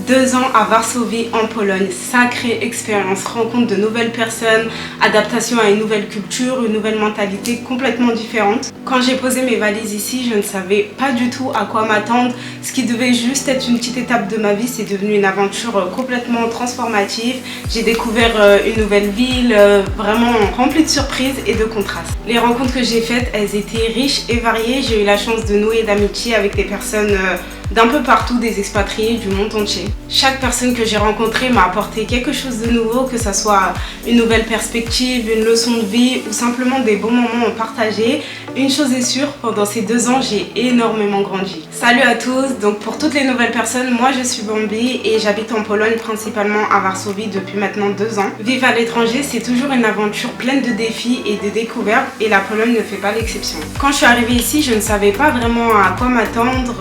2 ans à Varsovie en Pologne, sacrée expérience, rencontre de nouvelles personnes, adaptation à une nouvelle culture, une nouvelle mentalité complètement différente. Quand j'ai posé mes valises ici, je ne savais pas du tout à quoi m'attendre. Ce qui devait juste être une petite étape de ma vie, c'est devenu une aventure complètement transformative. J'ai découvert une nouvelle ville, vraiment remplie de surprises et de contrastes. Les rencontres que j'ai faites, elles étaient riches et variées. J'ai eu la chance de nouer d'amitié avec des personnes d'un peu partout, des expatriés du monde entier. Chaque personne que j'ai rencontrée m'a apporté quelque chose de nouveau, que ce soit une nouvelle perspective, une leçon de vie ou simplement des bons moments partagés. Une chose est sûre, pendant ces 2 ans, j'ai énormément grandi. Salut à tous, donc pour toutes les nouvelles personnes, moi je suis Bambi et j'habite en Pologne, principalement à Varsovie depuis maintenant 2 ans. Vivre à l'étranger, c'est toujours une aventure pleine de défis et de découvertes et la Pologne ne fait pas l'exception. Quand je suis arrivée ici, je ne savais pas vraiment à quoi m'attendre.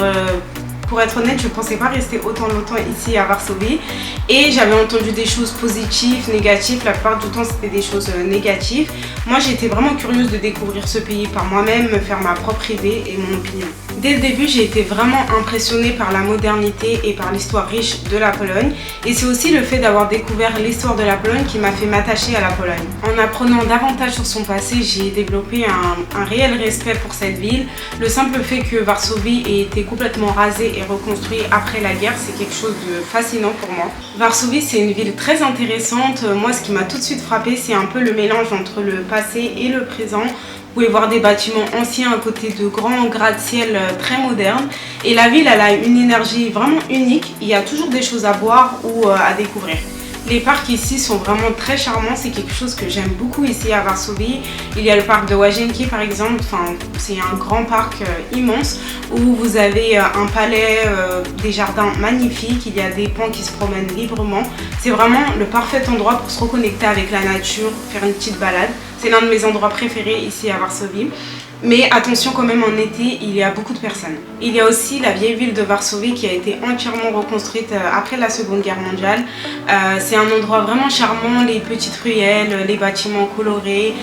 Pour être honnête, je ne pensais pas rester autant longtemps ici à Varsovie et j'avais entendu des choses positives, négatives. La plupart du temps, c'était des choses négatives. Moi, j'étais vraiment curieuse de découvrir ce pays par moi-même, me faire ma propre idée et mon opinion. Dès le début, j'ai été vraiment impressionnée par la modernité et par l'histoire riche de la Pologne. Et c'est aussi le fait d'avoir découvert l'histoire de la Pologne qui m'a fait m'attacher à la Pologne. En apprenant davantage sur son passé, j'ai développé un réel respect pour cette ville. Le simple fait que Varsovie ait été complètement rasée et reconstruite après la guerre, c'est quelque chose de fascinant pour moi. Varsovie, c'est une ville très intéressante. Moi, ce qui m'a tout de suite frappée, c'est un peu le mélange entre le passé et le présent. Vous pouvez voir des bâtiments anciens à côté de grands gratte-ciel très modernes. Et la ville, elle a une énergie vraiment unique. Il y a toujours des choses à voir ou à découvrir. Les parcs ici sont vraiment très charmants, c'est quelque chose que j'aime beaucoup ici à Varsovie. Il y a le parc de Łazienki par exemple, c'est un grand parc immense où vous avez un palais, des jardins magnifiques, il y a des pans qui se promènent librement. C'est vraiment le parfait endroit pour se reconnecter avec la nature, faire une petite balade. C'est l'un de mes endroits préférés ici à Varsovie. Mais attention quand même, en été, il y a beaucoup de personnes. Il y a aussi la vieille ville de Varsovie qui a été entièrement reconstruite après la Seconde Guerre mondiale. C'est un endroit vraiment charmant, les petites ruelles, les bâtiments colorés.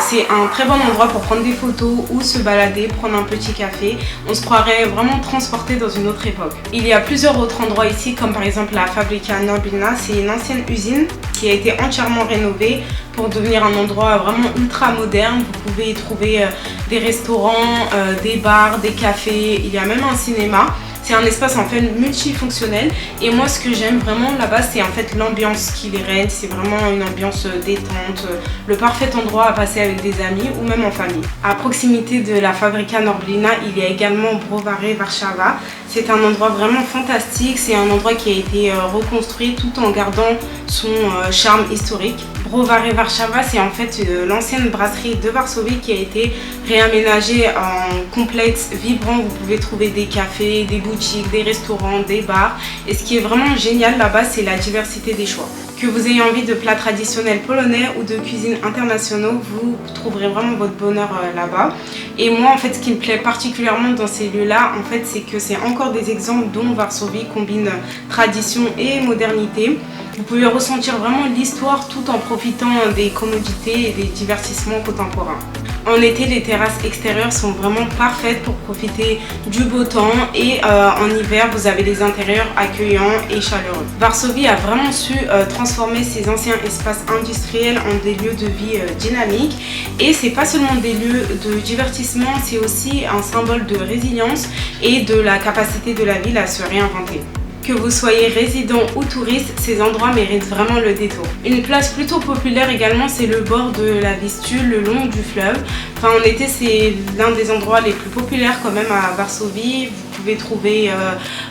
C'est un très bon endroit pour prendre des photos ou se balader, prendre un petit café. On se croirait vraiment transporté dans une autre époque. Il y a plusieurs autres endroits ici, comme par exemple la Fabryka Norblina. C'est une ancienne usine qui a été entièrement rénovée pour devenir un endroit vraiment ultra moderne. Vous pouvez y trouver des restaurants, des bars, des cafés, il y a même un cinéma. C'est un espace en fait multifonctionnel et moi ce que j'aime vraiment là-bas c'est en fait l'ambiance qui les règne, c'est vraiment une ambiance détente, le parfait endroit à passer avec des amis ou même en famille. À proximité de la Fabryka Norblina, il y a également Browary Warszawa. C'est un endroit vraiment fantastique, c'est un endroit qui a été reconstruit tout en gardant son charme historique. Browary Warszawa, c'est en fait l'ancienne brasserie de Varsovie qui a été réaménagée en complexe vibrant. Vous pouvez trouver des cafés, des boutiques, des restaurants, des bars. Et ce qui est vraiment génial là-bas, c'est la diversité des choix. Que vous ayez envie de plats traditionnels polonais ou de cuisine internationaux, vous trouverez vraiment votre bonheur là-bas. Et moi, en fait, ce qui me plaît particulièrement dans ces lieux-là, en fait, c'est que c'est encore des exemples dont Varsovie combine tradition et modernité. Vous pouvez ressentir vraiment l'histoire tout en profitant des commodités et des divertissements contemporains. En été, les terrasses extérieures sont vraiment parfaites pour profiter du beau temps et en hiver, vous avez les intérieurs accueillants et chaleureux. Varsovie a vraiment su transformer ses anciens espaces industriels en des lieux de vie dynamiques et c'est pas seulement des lieux de divertissement, c'est aussi un symbole de résilience et de la capacité de la ville à se réinventer. Que vous soyez résident ou touriste, ces endroits méritent vraiment le détour. Une place plutôt populaire également, c'est le bord de la Vistule, le long du fleuve. Enfin, en été, c'est l'un des endroits les plus populaires quand même à Varsovie. Vous pouvez trouver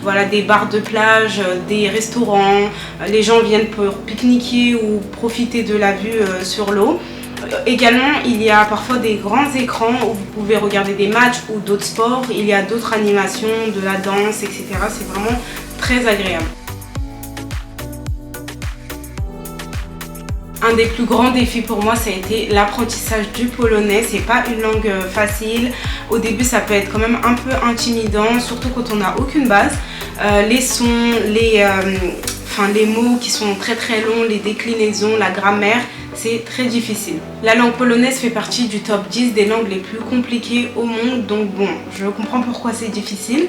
voilà, des bars de plage, des restaurants. Les gens viennent pour pique-niquer ou profiter de la vue sur l'eau. Également, il y a parfois des grands écrans où vous pouvez regarder des matchs ou d'autres sports. Il y a d'autres animations, de la danse, etc. C'est vraiment très agréable. Un des plus grands défis pour moi, ça a été l'apprentissage du polonais. C'est pas une langue facile. Au début, ça peut être quand même un peu intimidant, surtout quand on n'a aucune base. Les sons, enfin les mots qui sont très longs, les déclinaisons, la grammaire, c'est très difficile. La langue polonaise fait partie du top 10 des langues les plus compliquées au monde, donc bon, je comprends pourquoi c'est difficile.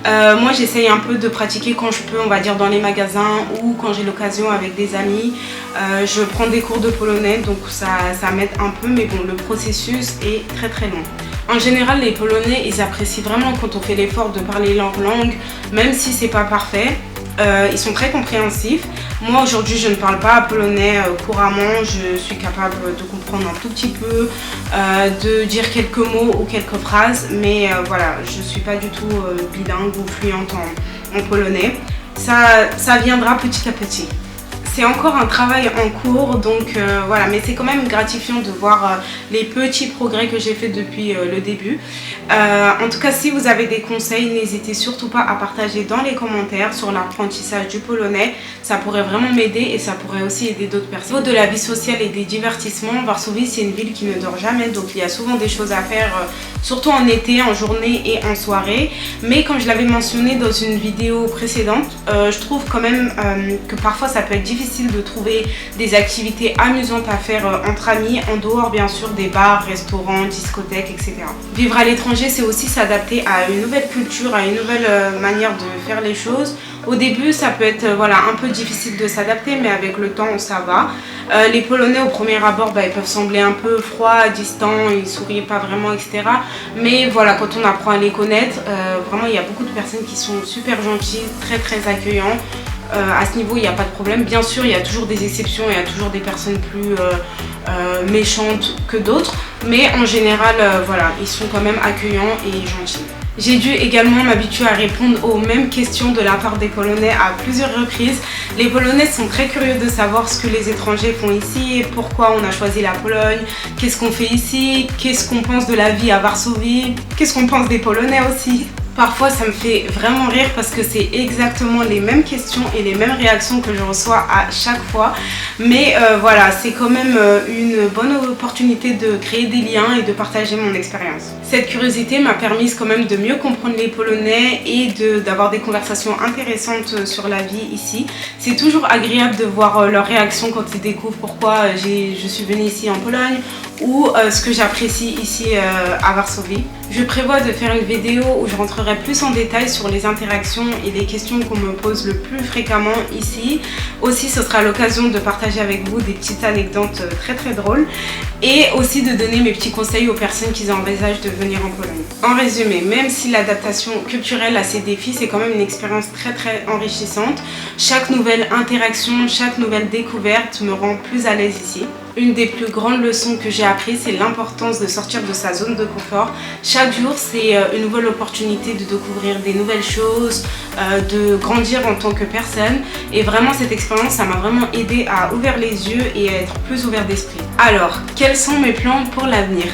Moi j'essaye un peu de pratiquer quand je peux, on va dire dans les magasins ou quand j'ai l'occasion avec des amis. Je prends des cours de polonais, donc ça m'aide un peu, mais bon, le processus est très long. En général, les Polonais, ils apprécient vraiment quand on fait l'effort de parler leur langue, même si c'est pas parfait. Ils sont très compréhensifs. Moi aujourd'hui je ne parle pas polonais couramment, je suis capable de comprendre un tout petit peu, de dire quelques mots ou quelques phrases, mais voilà, je ne suis pas du tout bilingue ou fluente en polonais. Ça viendra petit à petit. C'est encore un travail en cours, donc voilà, mais c'est quand même gratifiant de voir les petits progrès que j'ai fait depuis le début. En tout cas, si vous avez des conseils, n'hésitez surtout pas à partager dans les commentaires sur l'apprentissage du polonais. Ça pourrait vraiment m'aider et ça pourrait aussi aider d'autres personnes. Au niveau de la vie sociale et des divertissements, Varsovie c'est une ville qui ne dort jamais, donc il y a souvent des choses à faire, surtout en été, en journée et en soirée. Mais comme je l'avais mentionné dans une vidéo précédente, je trouve quand même que parfois ça peut être difficile de trouver des activités amusantes à faire entre amis, en dehors bien sûr des bars, restaurants, discothèques, etc. Vivre à l'étranger, c'est aussi s'adapter à une nouvelle culture, à une nouvelle manière de faire les choses. Au début, ça peut être voilà, un peu difficile de s'adapter, mais avec le temps, ça va. Les Polonais, au premier abord, ils peuvent sembler un peu froids, distants, ils sourient pas vraiment, etc. Mais voilà, quand on apprend à les connaître, vraiment, il y a beaucoup de personnes qui sont super gentilles, très accueillants. À ce niveau, il n'y a pas de problème. Bien sûr, il y a toujours des exceptions, il y a toujours des personnes plus méchantes que d'autres. Mais en général, voilà, ils sont quand même accueillants et gentils. J'ai dû également m'habituer à répondre aux mêmes questions de la part des Polonais à plusieurs reprises. Les Polonais sont très curieux de savoir ce que les étrangers font ici, pourquoi on a choisi la Pologne, qu'est-ce qu'on fait ici, qu'est-ce qu'on pense de la vie à Varsovie, qu'est-ce qu'on pense des Polonais aussi. Parfois ça me fait vraiment rire parce que c'est exactement les mêmes questions et les mêmes réactions que je reçois à chaque fois. Mais voilà, c'est quand même une bonne opportunité de créer des liens et de partager mon expérience. Cette curiosité m'a permis quand même de mieux comprendre les Polonais et d'avoir des conversations intéressantes sur la vie ici. C'est toujours agréable de voir leurs réactions quand ils découvrent pourquoi je suis venue ici en Pologne ou ce que j'apprécie ici à Varsovie. Je prévois de faire une vidéo où je rentrerai plus en détail sur les interactions et les questions qu'on me pose le plus fréquemment ici. Aussi, ce sera l'occasion de partager avec vous des petites anecdotes très drôles et aussi de donner mes petits conseils aux personnes qui envisagent de venir en Pologne. En résumé, même si l'adaptation culturelle a ses défis, c'est quand même une expérience très enrichissante. Chaque nouvelle interaction, chaque nouvelle découverte me rend plus à l'aise ici. Une des plus grandes leçons que j'ai apprises, c'est l'importance de sortir de sa zone de confort. Chaque jour, c'est une nouvelle opportunité de découvrir des nouvelles choses, de grandir en tant que personne. Et vraiment, cette expérience, ça m'a vraiment aidé à ouvrir les yeux et à être plus ouvert d'esprit. Alors, quels sont mes plans pour l'avenir ?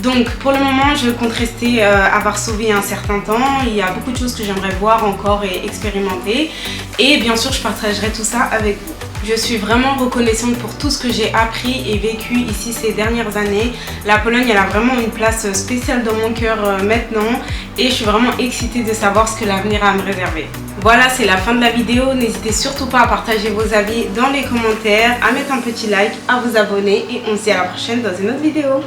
Donc pour le moment, je compte rester à Varsovie un certain temps. Il y a beaucoup de choses que j'aimerais voir encore et expérimenter. Et bien sûr, je partagerai tout ça avec vous. Je suis vraiment reconnaissante pour tout ce que j'ai appris et vécu ici ces dernières années. La Pologne, elle a vraiment une place spéciale dans mon cœur maintenant et je suis vraiment excitée de savoir ce que l'avenir a à me réserver. Voilà, c'est la fin de la vidéo. N'hésitez surtout pas à partager vos avis dans les commentaires, à mettre un petit like, à vous abonner et on se dit à la prochaine dans une autre vidéo.